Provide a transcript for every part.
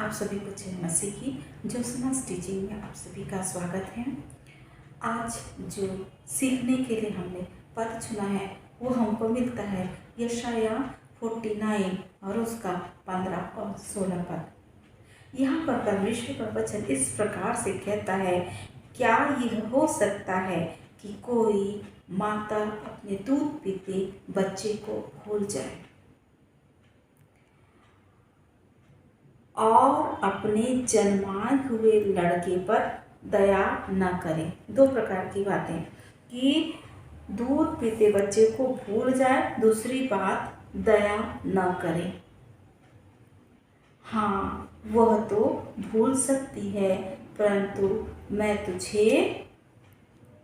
आप सभी को जय मसीह की ज्योत्सना टीचिंग में आप सभी का स्वागत है। आज जो सीखने के लिए हमने पद चुना है वो हमको मिलता है यशाया 49 और उसका 15 और 16 पद। यहाँ पर परमेश्वर का वचन इस प्रकार से कहता है, क्या यह हो सकता है कि कोई माता अपने दूध पीते बच्चे को भूल जाए और अपने जन्माए हुए लड़के पर दया न करे। दो प्रकार की बातें कि दूध पीते बच्चे को भूल जाए, दूसरी बात दया न करे। हाँ, वह तो भूल सकती है परंतु मैं तुझे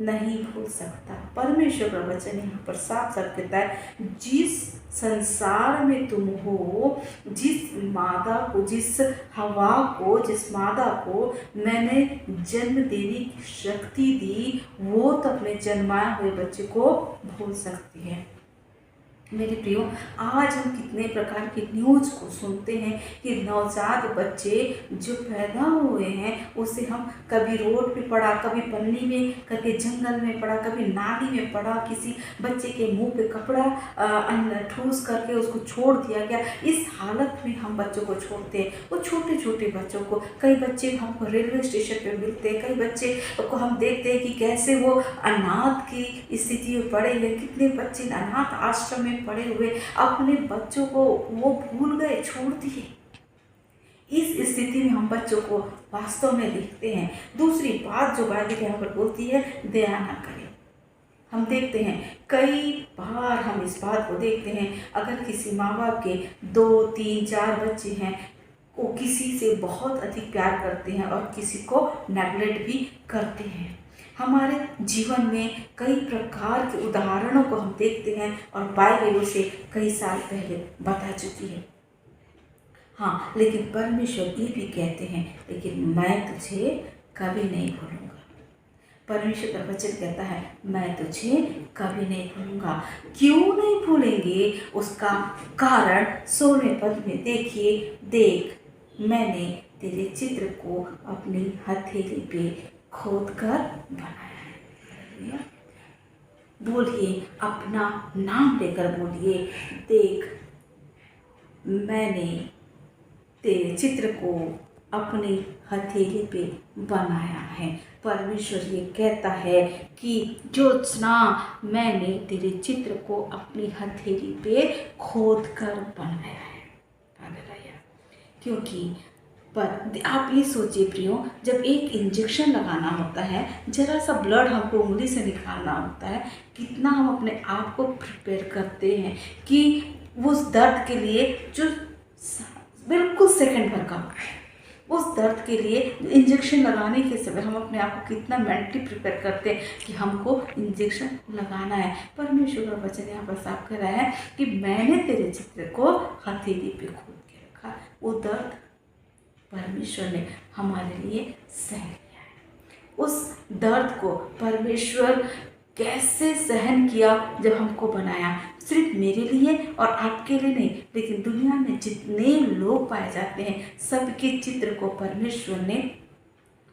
नहीं भूल सकता। परमेश्वर का वचन यहाँ पर साफ साफ कहता है, जिस संसार में तुम हो, जिस मादा को, जिस हवा को, जिस मादा को मैंने जन्म देने की शक्ति दी, वो तो अपने जन्माए हुए बच्चे को भूल सकती है। मेरे प्रियो, आज हम कितने प्रकार की न्यूज़ को सुनते हैं कि नवजात बच्चे जो पैदा हुए हैं उसे हम कभी रोड पे पड़ा, कभी पन्नी में, कभी जंगल में पड़ा, कभी नाली में पड़ा, किसी बच्चे के मुंह पे कपड़ा ठूस करके उसको छोड़ दिया गया। इस हालत में हम बच्चों को छोड़ते हैं, वो छोटे छोटे बच्चों को। कई बच्चे हमको रेलवे स्टेशन पे मिलते हैं, कई बच्चे को हम देखते हैं कि कैसे वो अनाथ की स्थिति में पड़े हुए, कितने बच्चे अनाथ आश्रम में पड़े हुए अपने बच्चों को वो भूल गए, छोड़ दिए। इस स्थिति में हम बच्चों को वास्तव में देखते हैं। दूसरी बात जो बाइबल यहाँ पर बोलती है, दया न करें। हम देखते हैं कई बार हम इस बात को देखते हैं, अगर किसी माँ बाप के 2, 3, 4 बच्चे हैं, वो किसी से बहुत अधिक प्यार करते हैं और किसी को नेगलेक्ट भी करते हैं। हमारे जीवन में कई प्रकार के उदाहरणों को हम देखते हैं और बाइबल उसे कई साल पहले बता चुकी है। हाँ, लेकिन परमेश्वर ये भी कहते हैं, लेकिन मैं तुझे कभी नहीं भूलूंगा। परमेश्वर का वचन कहता है, मैं तुझे कभी नहीं भूलूंगा। क्यों नहीं भूलेंगे, उसका कारण 16वें पद में देखिए, देख मैंने तेरे चित्र को अपनी हथेली पे खोद कर बनाया है। बोलिए, अपना नाम लेकर बोलिए, देख मैंने तेरे चित्र को अपनी हथेली पे बनाया है। परमेश्वर ये कहता है कि ज्योत्सना, मैंने तेरे चित्र को अपनी हथेली पे खोद कर बनाया है। क्योंकि पर आप ये सोचिए प्रियो, जब एक इंजेक्शन लगाना होता है, जरा सा ब्लड हमको उंगली से निकालना होता है, कितना हम अपने आप को प्रिपेयर करते हैं कि उस दर्द के लिए जो बिल्कुल सेकंड भर का है, उस दर्द के लिए इंजेक्शन लगाने के समय हम अपने आप को कितना मेंटली प्रिपेयर करते हैं कि हमको इंजेक्शन लगाना है। परमेश्वर का वचन यहाँ पर साफ कर रहा है कि मैंने तेरे चित्र को हथेली पे खोद के रखा। वो दर्द परमेश्वर ने हमारे लिए सह लिया है। उस दर्द को परमेश्वर कैसे सहन किया जब हमको बनाया, सिर्फ मेरे लिए और आपके लिए नहीं, लेकिन दुनिया में जितने लोग पाए जाते हैं सबके चित्र को परमेश्वर ने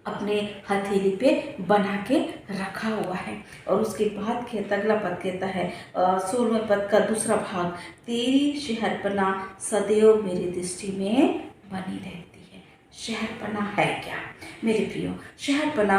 अपने हथेली पे बना के रखा हुआ है। और उसके बाद अगला पद कहता है 16वें पद का दूसरा भाग, तेरी शहरपना सदैव मेरी दृष्टि में बनी रहती। शहरपना है क्या मेरे प्रियो? शहरपना,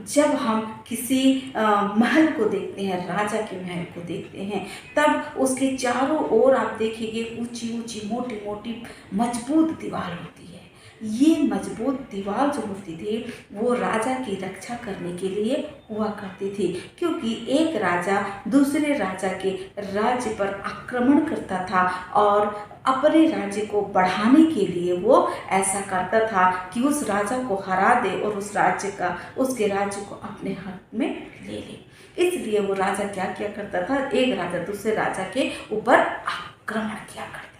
जब हम किसी महल को देखते हैं, राजा के महल को देखते हैं, तब उसके चारों ओर आप देखिए ऊंची ऊंची मोटी मोटी मजबूत दीवार होती है। ये मजबूत दीवार जो होती थी वो राजा की रक्षा करने के लिए हुआ करती थी, क्योंकि एक राजा दूसरे राजा के राज्य पर आक्रमण करता था और अपने राज्य को बढ़ाने के लिए वो ऐसा करता था कि उस राजा को हरा दे और उसके राज्य को अपने हाथ में ले ले। इसलिए वो राजा क्या किया करता था, एक राजा दूसरे राजा के ऊपर आक्रमण किया करता था।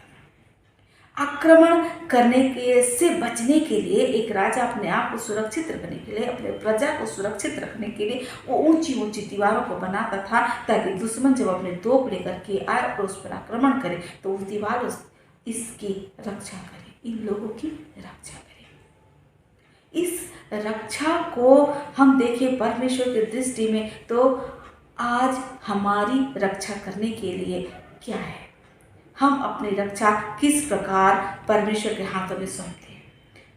आक्रमण करने के से बचने के लिए एक राजा अपने आप को सुरक्षित रखने के लिए, अपने प्रजा को सुरक्षित रखने के लिए वो ऊंची ऊंची दीवारों को बनाता था, ताकि दुश्मन जब अपने तोप लेकर के आए और उस पर आक्रमण करे तो वो दीवार इसकी रक्षा करे, इन लोगों की रक्षा करे। इस रक्षा को हम देखें परमेश्वर की दृष्टि में, तो आज हमारी रक्षा करने के लिए क्या है, हम अपनी रक्षा किस प्रकार परमेश्वर के हाथों में सौंपते हैं।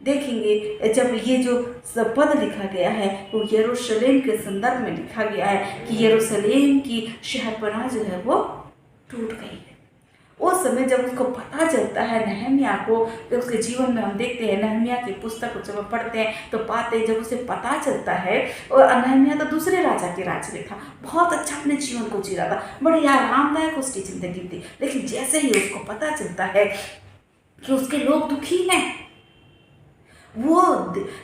देखेंगे जब ये जो पद लिखा गया है वो यरूशलेम के संदर्भ में लिखा गया है कि यरूशलेम की शहरपनाह जो है वो टूट गई है। उस समय जब उसको पता चलता है नहम्याह को, जब उसके जीवन में हम देखते हैं नहम्याह की पुस्तक को जब हम पढ़ते हैं तो पाते हैं जब उसे पता चलता है, और नहम्याह तो दूसरे राजा के राज्य में था, बहुत अच्छा अपने जीवन को जी रहा था, बड़ी आरामदायक उसकी जिंदगी थी। लेकिन जैसे ही उसको पता चलता है कि उसके लोग दुखी हैं, वो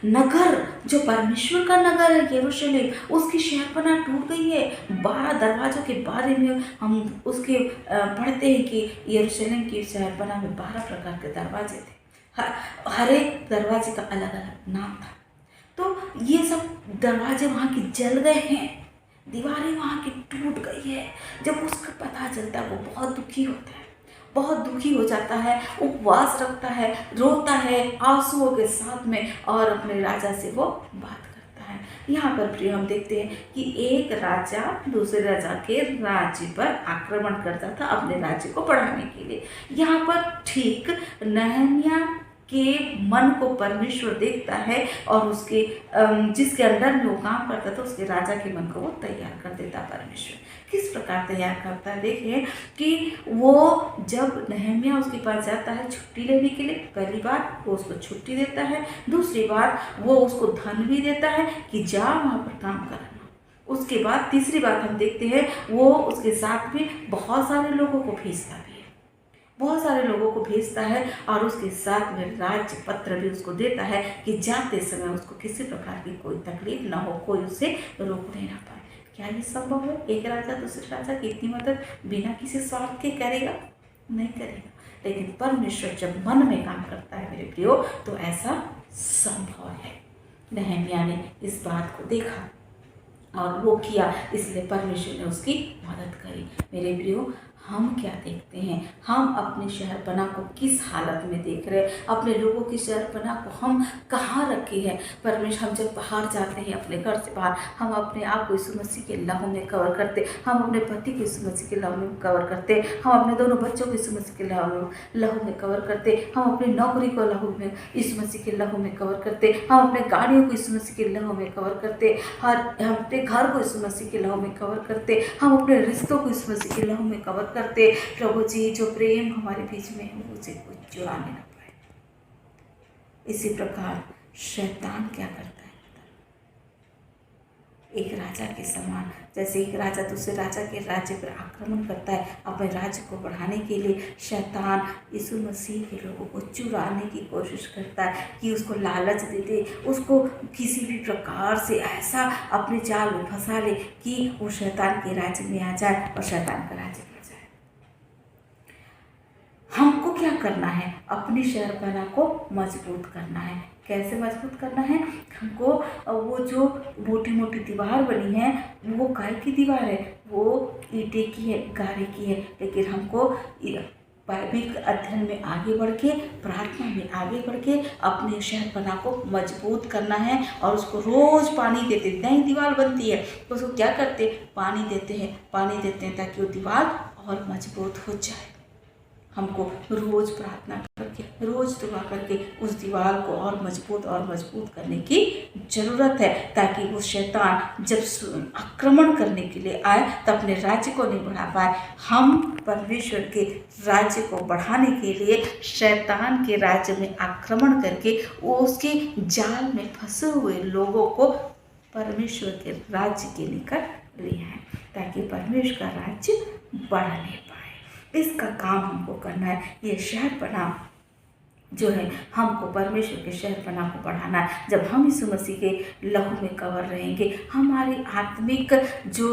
नगर जो परमेश्वर का नगर है यरूशलेम, उसकी शहरपनाह टूट गई है। 12 दरवाज़ों के बारे में हम उसके पढ़ते हैं कि यरूशलेम की शहरपनाह में 12 प्रकार के दरवाजे थे, हर एक दरवाजे का अलग अलग नाम था। तो ये सब दरवाजे वहाँ की जल गए हैं, दीवारें वहाँ की टूट गई है। जब उसका पता चलता है वो बहुत दुखी होता है, बहुत दुखी हो जाता है, उपवास रखता है, रोता है आंसुओं के साथ में, और अपने राजा से वो बात करता है। यहाँ पर प्रिय हम देखते हैं कि एक राजा दूसरे राजा के राज्य पर आक्रमण करता था अपने राज्य को बढ़ाने के लिए। यहाँ पर ठीक नहम्याह के मन को परमेश्वर देखता है और उसके जिसके अंडर में वो काम करता था उसके राजा के मन को वो तैयार कर देता परमेश्वर। किस प्रकार तैयार करता है, देखिए कि वो जब नहम्याह उसके पास जाता है छुट्टी लेने के लिए, पहली बार वो उसको छुट्टी देता है, दूसरी बार वो उसको धन भी देता है कि जा वहाँ पर काम करना। उसके बाद तीसरी बात हम देखते हैं वो उसके साथ में बहुत सारे लोगों को भेजता भी है, बहुत सारे लोगों को भेजता है, और उसके साथ में राज्य पत्र भी उसको देता है कि जाते समय उसको किसी प्रकार की कोई तकलीफ ना हो, कोई उसे रोकने ना पाए। क्या ये संभव है? एक राजा दूसरे राजा की इतनी मदद बिना किसी स्वार्थ के करेगा? नहीं करेगा। लेकिन परमेश्वर जब मन में काम करता है मेरे प्रियो, तो ऐसा संभव है। नहम्याह ने इस बात को देखा और वो किया, इसलिए परमेश्वर ने उसकी मदद करी। मेरे प्रियो, हम क्या देखते हैं, हम अपने शहरपनाह को किस हालत में देख रहे हैं, अपने लोगों की शहरपनाह को हम कहाँ रखे हैं। परमेश्वर, हम जब बाहर जाते हैं अपने घर से बाहर, हम अपने आप को यीशु मसीह के लहू में कवर करते, हम अपने पति को यीशु मसीह के लहू में कवर करते, हम अपने दोनों बच्चों को यीशु मसीह के लहू में कवर करते, हम अपनी नौकरी को लहू में यीशु मसीह के लहू में कवर करते, हम अपने गाड़ियों को यीशु मसीह के लहू में कवर करते, हम अपने घर को यीशु मसीह के लहू में कवर करते, हम अपने रिश्तों को यीशु मसीह के लहू में कवर करते। प्रभु जी, जो प्रेम हमारे बीच में है उसे कोई चुराने ना पाए। इसी प्रकार शैतान क्या करता है, एक राजा के समान, जैसे एक राजा दूसरे राजा के राज्य पर आक्रमण करता है अपने राज्य को बढ़ाने के लिए, शैतान यीशु मसीह के लोगों को चुराने की कोशिश करता है कि उसको लालच दे दे, उसको किसी भी प्रकार से ऐसा अपने जाल में फंसा ले कि वो शैतान के राज्य में आ जाए और शैतान का राज्य बढ़ जाए। हमको क्या करना है, अपनी शहरपनाह को मजबूत करना है। कैसे मजबूत करना है हमको? वो जो मोटी मोटी दीवार बनी है वो काय की दीवार है, वो ईंटे की है, गारे की है, लेकिन हमको बाइबल अध्ययन में आगे बढ़ के, प्रार्थना में आगे बढ़ के अपने शहरपनाह को मजबूत करना है, और उसको रोज़ पानी देते। नई दीवार बनती है तो उसको क्या करते, पानी देते हैं ताकि वो दीवार और मजबूत हो जाए। हमको रोज़ प्रार्थना करके, रोज़ दुआ करके उस दीवार को और मजबूत करने की ज़रूरत है, ताकि वो शैतान जब आक्रमण करने के लिए आए तो अपने राज्य को नहीं बढ़ा पाए। हम परमेश्वर के राज्य को बढ़ाने के लिए शैतान के राज्य में आक्रमण करके वो उसके जाल में फंसे हुए लोगों को परमेश्वर के राज्य के निकट ले आए, ताकि परमेश्वर का राज्य बढ़ने पाए। इसका काम हमको करना है। ये शहरपनाह जो है, हमको परमेश्वर के शहरपनाह को बढ़ाना है। जब हम यीशु मसीह के लहू में कवर रहेंगे, हमारी आत्मिक जो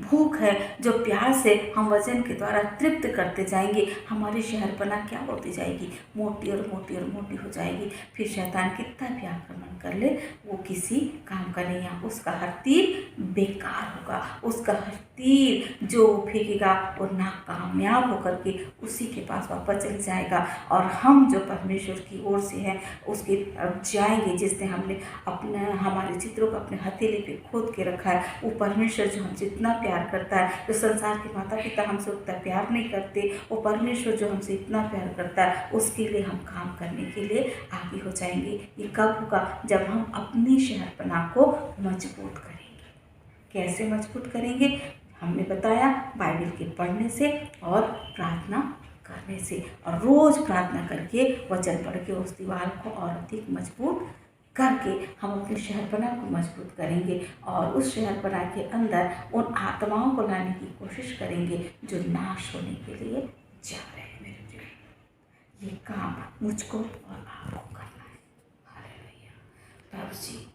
भूख है, जो प्यास है, हम वचन के द्वारा तृप्त करते जाएंगे। हमारी शहरपनाह क्या होती जाएगी, मोटी और मोटी और मोटी हो जाएगी। फिर शैतान कितना भी आक्रमण कर ले, वो किसी काम का नहीं है। उसका हर तीर बेकार होगा, उसका हर तीर जो फेंकेगा वो नाकामयाब होकर के उसी के पास वापस चल जाएगा। और हम जो परमेश्वर की ओर से हैं उसके तरफ जाएंगे, जिसने हमने अपने हमारे चित्रों को अपने हथेली पे खोद के रखा है। वो परमेश्वर जो हमसे इतना प्यार करता है, जो संसार के माता पिता हमसे उतना प्यार नहीं करते, वो परमेश्वर जो हमसे इतना प्यार करता है, उसके लिए हम काम करने के लिए आगे हो जाएंगे। ये कब होगा? जब हम अपनी शहरपनाह को मजबूत करेंगे। कैसे मजबूत करेंगे? हमने बताया बाइबल के पढ़ने से और प्रार्थना करने से, और रोज़ प्रार्थना करके वचन पढ़ के उस दीवार को और अधिक मजबूत करके हम अपनी शहरपनाह को मजबूत करेंगे और उस शहरपनाह के अंदर उन आत्माओं को लाने की कोशिश करेंगे जो नाश होने के लिए जा रहे हैं। मेरे प्रिय, ये काम मुझको और आपको करना है। हालेलुया प्रभु जी,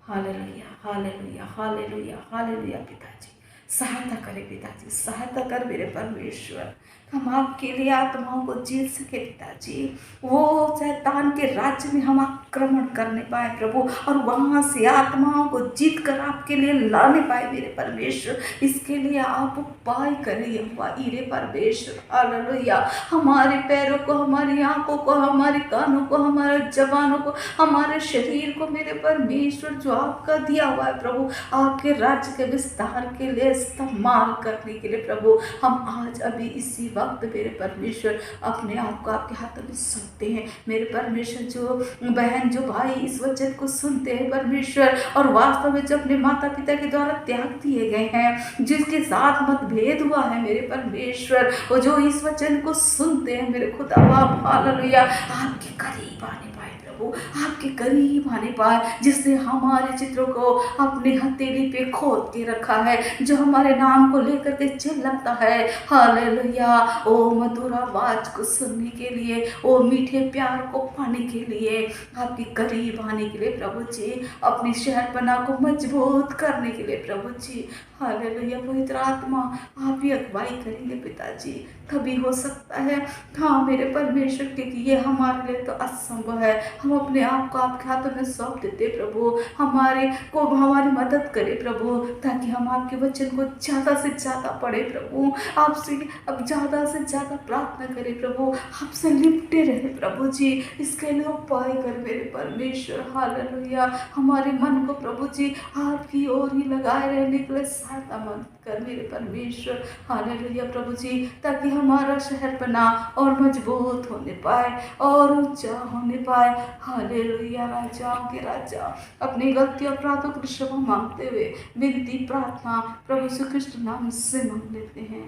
हालेलुया हालेलुया हालेलुया हालेलुया। पिताजी सहायता करे, पिताजी सहायता कर मेरे परमेश्वर, हम आपके लिए आत्माओं को जीत सके पिताजी। वो शैतान के राज्य में हम आक्रमण करने पाए प्रभु, और वहाँ से आत्माओं को जीत कर आपके लिए लाने पाए मेरे परमेश्वर। इसके लिए आप उपाय करें ईरे परमेश्वर। हालेलुया। हमारे पैरों को, हमारी आंखों को, हमारे कानों को, हमारे जबानों को, हमारे शरीर को मेरे परमेश्वर जो आपका दिया हुआ है प्रभु, आपके राज्य के विस्तार के लिए इस्तेमाल करने के लिए प्रभु, हम आज अभी इसी वक्त मेरे परमेश्वर अपने आप को आपके हाथों में सौंपते हैं। मेरे परमेश्वर जो बहन, जो भाई इस वचन को सुनते हैं परमेश्वर, और वास्तव में जो अपने माता पिता के द्वारा त्याग दिए गए हैं, जिसके साथ मतभेद हुआ है मेरे परमेश्वर, और जो इस वचन को सुनते हैं मेरे खुदा बाप, हालेलुया, आपके करीब आने पाए प्रभु, आपके करीब आने पाए, जिसने हमारे चित्रों को अपने हथेली पे खोद के रखा है, जो हमारे नाम को लेकर के चिल्लाता है। हालेलुया। ओ मधुर आवाज को सुनने के लिए, ओ मीठे प्यार को पाने के लिए, आपके करीब आने के लिए प्रभु जी, अपनी शहरपनाह को मजबूत करने के लिए प्रभु जी, हालेलुया। पवित्र आत्मा आप ही अगुवाई करेंगे पिताजी, तभी हो सकता है। हाँ मेरे परमेश्वर, क्योंकि ये हमारे लिए तो असंभव है। हम अपने आप को आपके हाथों में सौंप देते प्रभु, हमारी मदद करें प्रभु, ताकि हम आपके वचन को ज़्यादा से ज़्यादा पढ़े प्रभु, आपसे अब ज़्यादा से ज़्यादा प्रार्थना करें प्रभु, आपसे लिपटे रहे प्रभु जी। इसके लिए उपाय कर मेरे परमेश्वर। हालेलुया। हमारे मन को प्रभु जी आपकी ओर ही लगाए रहने के लिए सहायता मत कर मेरे परमेश्वर। हालेलुया प्रभु जी, ताकि हमारा शहरपनाह और मजबूत होने पाए और ऊंचा होने पाए। हालेलुया। राजाओं के राजा, अपनी गलती और अपराधों की क्षमा मांगते हुए विनती प्रार्थना प्रभु यीशु कृष्ण नाम से मांग लेते हैं।